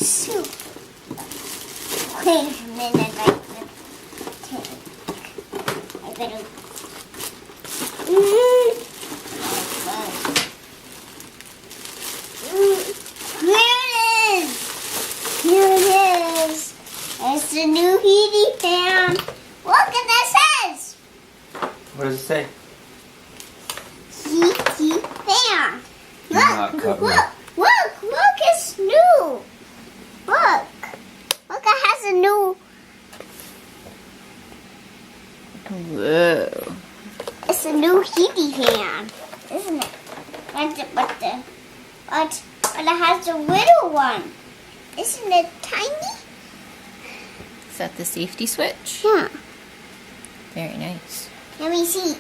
soup. Wait a minute, I better. Here it is. It's the new heating fan. Look at that says. What does it say? Heating fan. Do not cover. Look, it's new. Look, it has a new. Whoa. It's a new heating fan, isn't it? But it has a little one. Isn't it tiny? Is that the safety switch? Yeah. Very nice. Let me see.